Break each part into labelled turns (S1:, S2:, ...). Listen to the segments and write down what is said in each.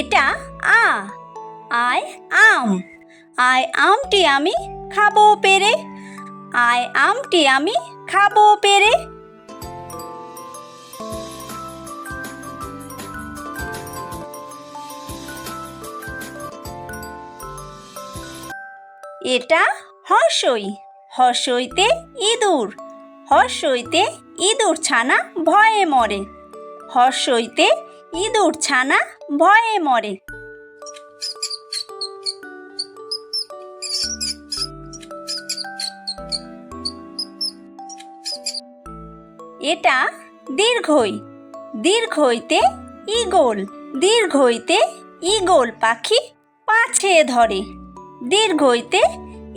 S1: এটা আয় আম। আয় আমটি আমি খাবো পেরে। আয় আমটি আমি খাবো পেরে। এটা হর্ষই। হর্ষইতে ইঁদুর। হর্ষইতে ইঁদুর ছানা ভয়ে মরে। হর্ষইতে ইঁদুর ছানা ভয়ে মরে। এটা দীর্ঘই। দীর্ঘইতে ঈগল। দীর্ঘইতে ঈগল পাখি পাছে ধরে। দীর্ঘইতে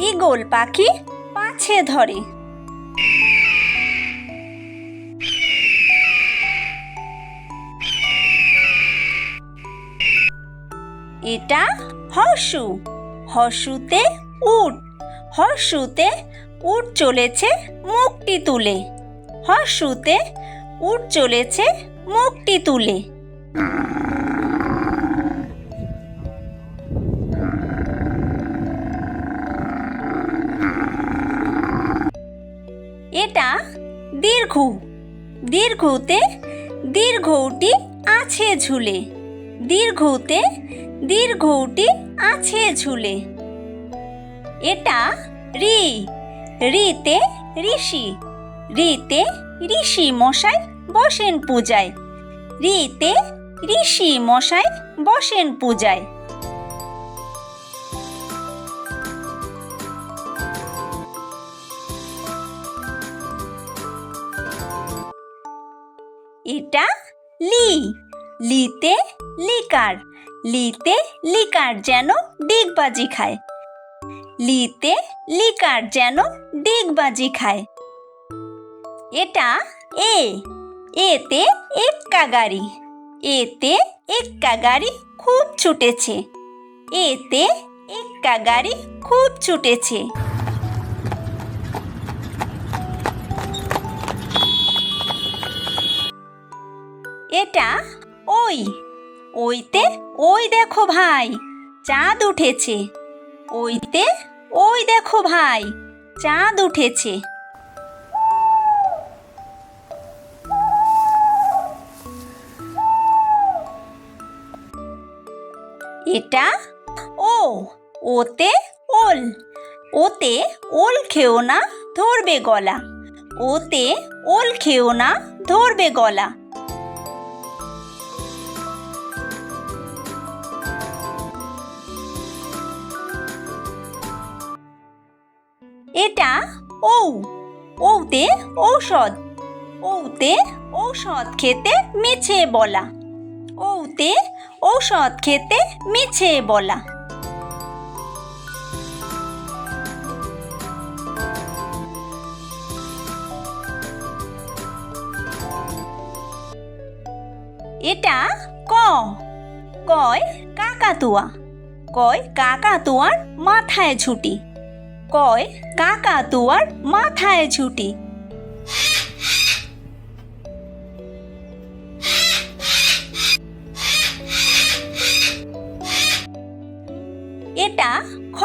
S1: ঈগল পাখি পাছে ধরে। এটা হর্ষু। হর্ষুতে উট। হর্ষুতে উট চলেছে মুখটি তুলে। হর্ষুতে উট চলেছে মুখটি তুলে। এটা দীর্ঘু। দীর্ঘুতে দীর্ঘউটি আছে ঝুলে। দীর্ঘউতে দীর্ঘউটি আছে ঝুলে। এটা ঋ। ঋতে ঋষি। ঋতে ঋষি মশাই বসেন পূজায়। ঋতে ঋষি মশাই বসেন পূজায়। এটা লি। লিতে লিকার। লিতে লিকার যেন ডিগবাজি খায়। লিতে লিকার যেন ডিগবাজি খায়। এটা এ। এতে এক্কা গাড়ি। এতে এক্কা গাড়ি খুব ছুটেছে। এতে এক্কা গাড়ি খুব ছুটেছে। এটা ওই। ওইতে ওই দেখো ভাই চাঁদ উঠেছে। ওইতে ওই দেখো ভাই চাঁদ উঠেছে। এটা ও। ওতে ওল। ওতে ওল খেও না ধরবে গলা। ওতে ওল খেও না ধরবে গলা। এটা ঔ। ঔতে ঔষধ। ঔতে ঔষধ খেতে মিছে বলা। ঔতে ঔষধ খেতে মিছে বলা। এটা ক। কয় কাকাতুয়া। কয় কাকাতুয়ার মাথায় ঝুঁটি। কয় কাকাতুয়ার মাথায় ঝুঁটি। এটা খ।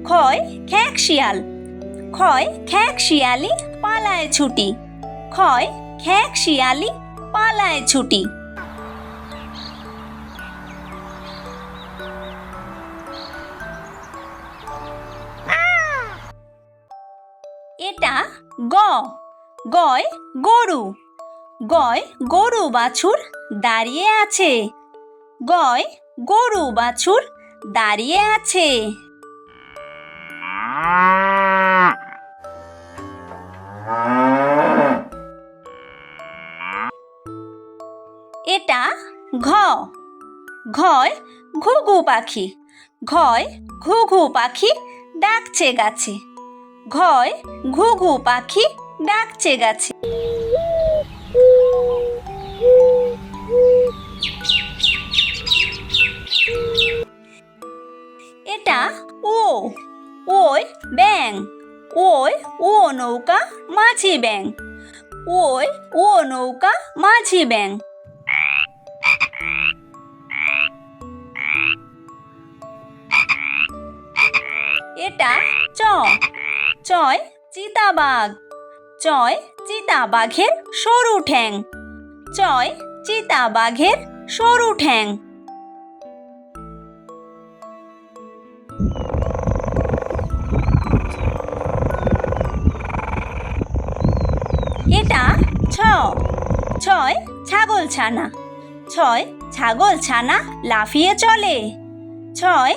S1: খয় খ্যাঁক শিয়াল। খয় খ্যাঁক শিয়ালি পালায় ছুটি। খয় খ্যাঁক শিয়ালি পালায় ছুটি। এটা গ। গয় গরু। গয় গরু বাছুর দাঁড়িয়ে আছে। গয় গরু বাছুর দাঁড়িয়ে আছে। এটা ঘ, ঘয় ঘুঘু পাখি, ঘয় ঘুঘু পাখি ডাকছে গাছে, ঘয় ঘুঘু পাখি ডাকছে গাছে। এটা ও, ওই ব্যাঙ, ওই ও নৌকা মাঝি ব্যাঙ, ওই ও নৌকা মাঝি ব্যাঙ। এটা চ, চয় চিতাবাঘ, চয় চিতাবাঘের সরু ঠ্যাং, চয় চিতাবাঘের সরু ঠ্যাং। এটা ছ, ছয় ছাগল ছানা, ছয় ছাগল ছানা লাফিয়ে চলে, ছয়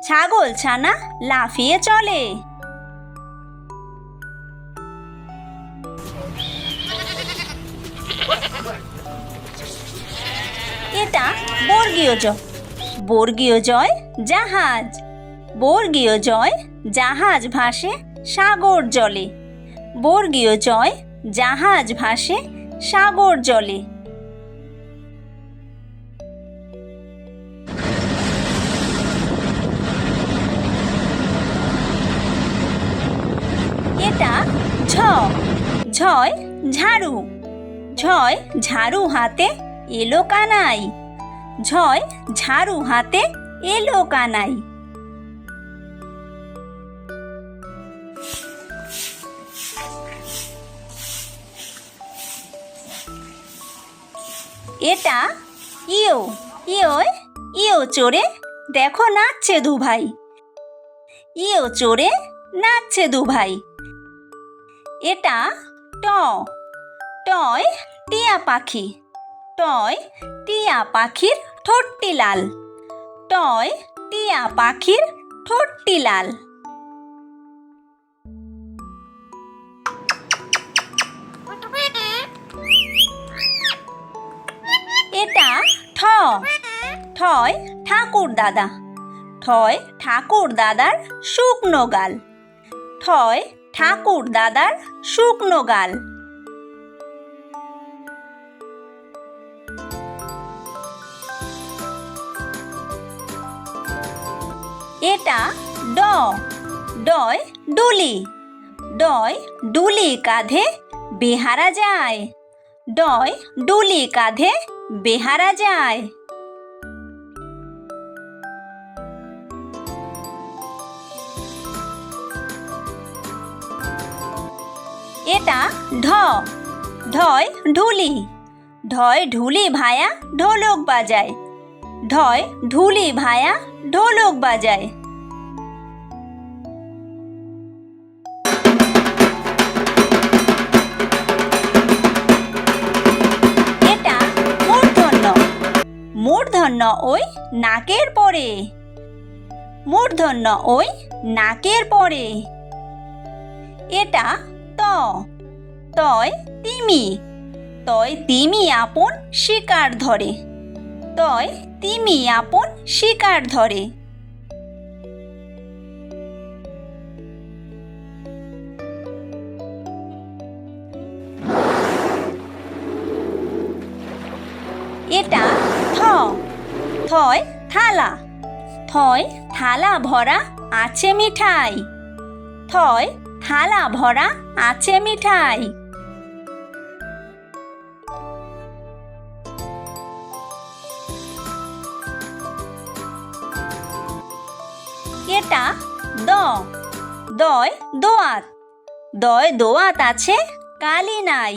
S1: ছাগল ছানা লাফিয়ে চলে। এটা বর্গীয় জ, বর্গীয় জয় জাহাজ, বর্গীয় জয় জাহাজ ভাসে সাগর জলে, বর্গীয় জয় জাহাজ ভাসে সাগর জলে। এটা ঝ, ঝয় ঝাড়ু, ঝয় ঝাড়ু হাতে এলো কানাই, ঝয় ঝাড়ু হাতে এলো কানাই। এটা ইও, ইয়োয় ইও চড়ে দেখো নাচছে দু ভাই, ইও চড়ে নাচছে দু ভাই। এটা ট, টয় টিয়া পাখি, টয় টিয়া পাখির ঠোঁটটি লাল, টয় টিয়া পাখির ঠোঁটটি লাল। এটা ঠ, ঠয় ঠাকুর দাদা, ঠয় ঠাকুর দাদার শুকনো গাল, ঠয় ঠাকুর দাদার শুকনো গাল। এটা ড, ডয় ডুলি, ডয় ডুলি কাঁধে বেহারা যায়, ডয় ডুলি কাঁধে বেহারা যায়। এটা ঢ, ঢয় ঢুলি, ঢয় ঢুলি ভায়া ঢোলক বাজায়, ঢয় ঢুলি ভায়া ঢোলক বাজায়। এটা মূর্ধন্য, মূর্ধন্য ওই নাকের পরে, মূর্ধন্য ওই নাকের পরে। এটা ত, তয় তিমি, তয় তিমি আপন শিকার ধরে, তয় তিমি আপন শিকার ধরে। এটা থ, থয় থালা, থয় থালা ভরা আছে মিঠাই, থয় থালা ভরা আছে মিঠাই। এটা দ, দয় দোয়াত, দয় দোয়াত আছে কালি নাই,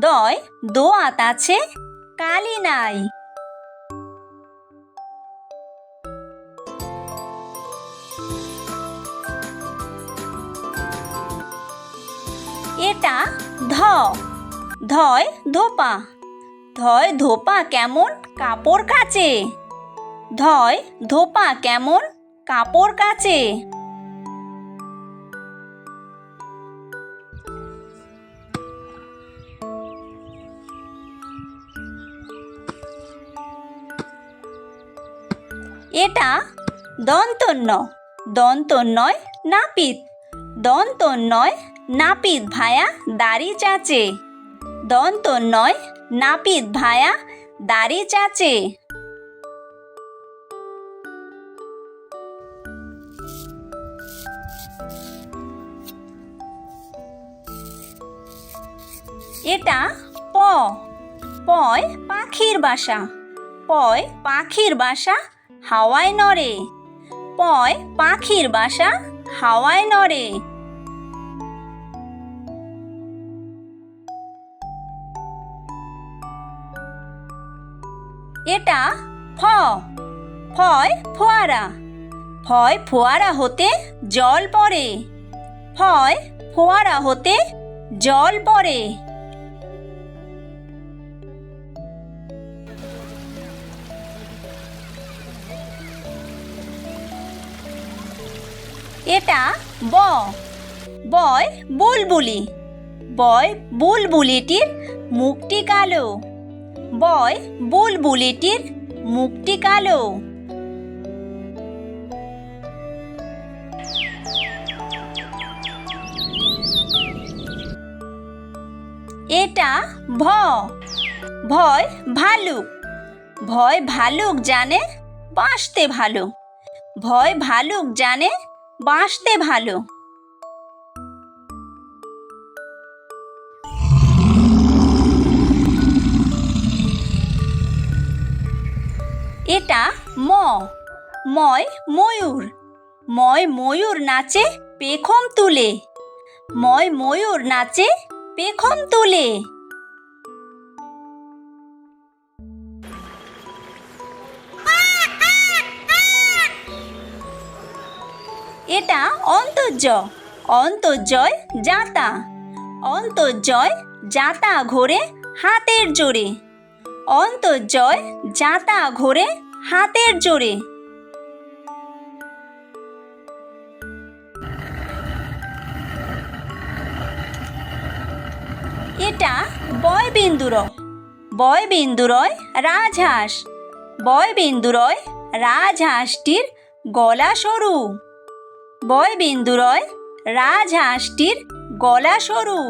S1: দয় দোয়াত আছে কালি নাই। এটা ধ, ধয় ধোপা, ধয় ধোপা কেমন কাপড় কাচে, ধয় ধোপা কেমন কাপড় কাচে। এটা দন্তন্য দন্তন্যয় নাপিত দন্তন্যয় নাপিত ভায়া দাড়ি চাচে দন্তন্যয় নাপিত ভায়া দাড়ি চাচে। এটা প পয় পাখির বাসা পয় পাখির বাসা হাওয়ায় নড়ে পয় পাখির বাসা হাওয়ায় নড়ে। এটা ফ ফয় ফোয়ারা ফয় ফোয়ারা হতে জল পড়ে ফয় ফোয়ারা হতে জল পড়ে। এটা ব বয় বুলবুলি বয় বুলবুলিটির মুখটি কালো বয় বুলবুলিটির মুখটি কালো। এটা ভ ভয় ভালুক ভয় ভালুক জানে বাঁচতে ভালো ভয় ভালুক জানে বাঁচতে ভালো। এটা ম ময় ময়ূর ময় ময়ূর নাচে পেখম তুলে ময় ময়ূর নাচে পেখম তুলে। এটা অন্তর্য অন্তর্জয় জাতা অন্তর্জয় জাতা ঘোরে হাতের জোরে অন্তর্জয় জাতা ঘোরে হাতের জোরে। এটা বয়বিন্দুরয় বয়বিন্দুরয় রাজহাঁস বয়বিন্দুরয় রাজহাঁসটির গলা সরু বয়বিন্দুরয় রাজহাঁসটির গলা সরু।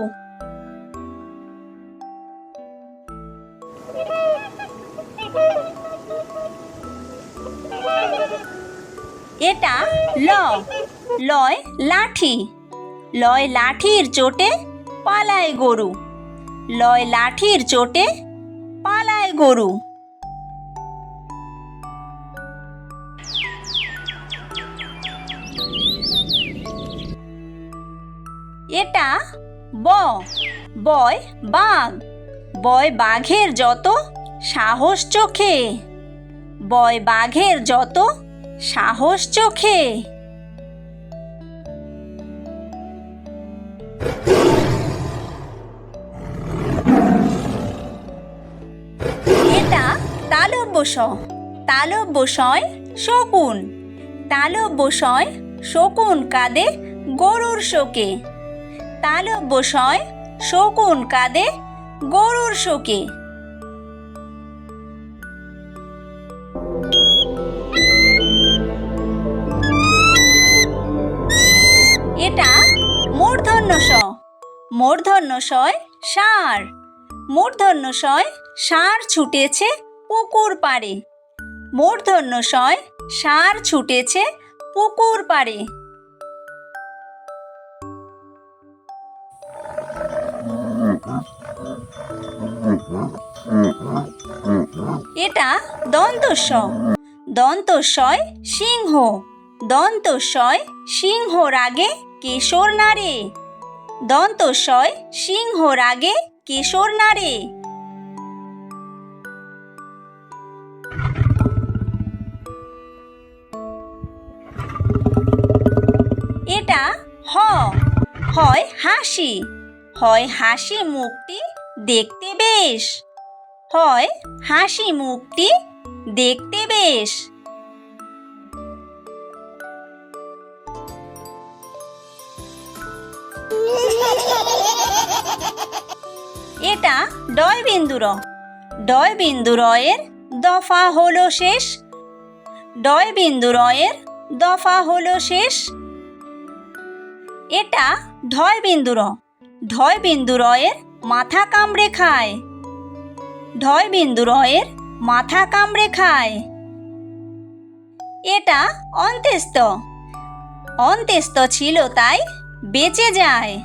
S1: এটা ল লয় লাঠি লয় লাঠির চোটে পালায় গরু লয় লাঠির চোটে পালায় গরু। এটা ব বয় বাঘ বয় বাঘের যত সাহস চোখে বয় বাঘের যত সাহস চোখে। এটা তালব্য স তালব্য সয় শকুন তালব্য সয় শকুন কাঁদে গরুর শোকে তালব্য সয় শকুন কাঁদে গরুর শোকে। এটা মূর্ধন্য ষ মূর্ধন্য শয় ষাঁড় মূর্ধন্য শয় ষাঁড় ছুটেছে পুকুর পাড়ে মূর্ধন্য শয় ষাঁড় ছুটেছে পুকুর পাড়ে। এটা দন্তস্ব দন্তস্বয় সিংহ দন্তস্বয় সিংহ রাগে কেশর নাড়ে দন্তস্বয় সিংহ রাগে কেশর নাড়ে। এটা হ হয় হাসি হয় হাসি মুখটি দেখতে বেশ হয় হাসি মুখটি দেখতে বেশ। এটা ডয়বিন্দুর ডয়বিন্দুরয়ের দফা হলো শেষ ডয় বিন্দু রয়ের দফা হলো শেষ। এটা ঢয় বিন্দু র। ঢয় বিন্দু রয়ের মাথা কামড়ে খায়। ঢয় বিন্দু রয়ের মাথা কামড়ে খায়। এটা অন্ত্যেস্ত। অন্ত্যেস্ত ছিল তাই বেঁচে যায়।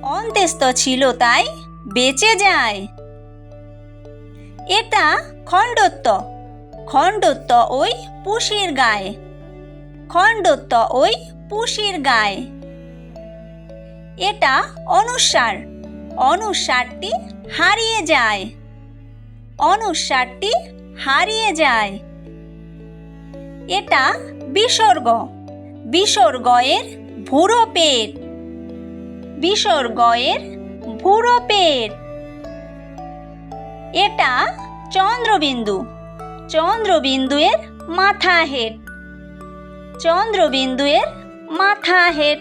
S1: অন্ত্যেস্ত ছিল তাই বেঁচে যায়। এটা খণ্ডত্ব। খণ্ডত্ব ওই পুষির গায়ে। খণ্ডত্ব ওই পুষির গায়ে। এটা অনুস্বার। অনুস্বারটি হারিয়ে যায়। অনুস্বারটি হারিয়ে যায়। এটা বিসর্গ। বিসর্গ এর ভুরো পেট। বিসর্গ এর ভুরো পেট। এটা চন্দ্রবিন্দু। চন্দ্রবিন্দু এর মাথা হেড। চন্দ্রবিন্দু এর মাথা হেড।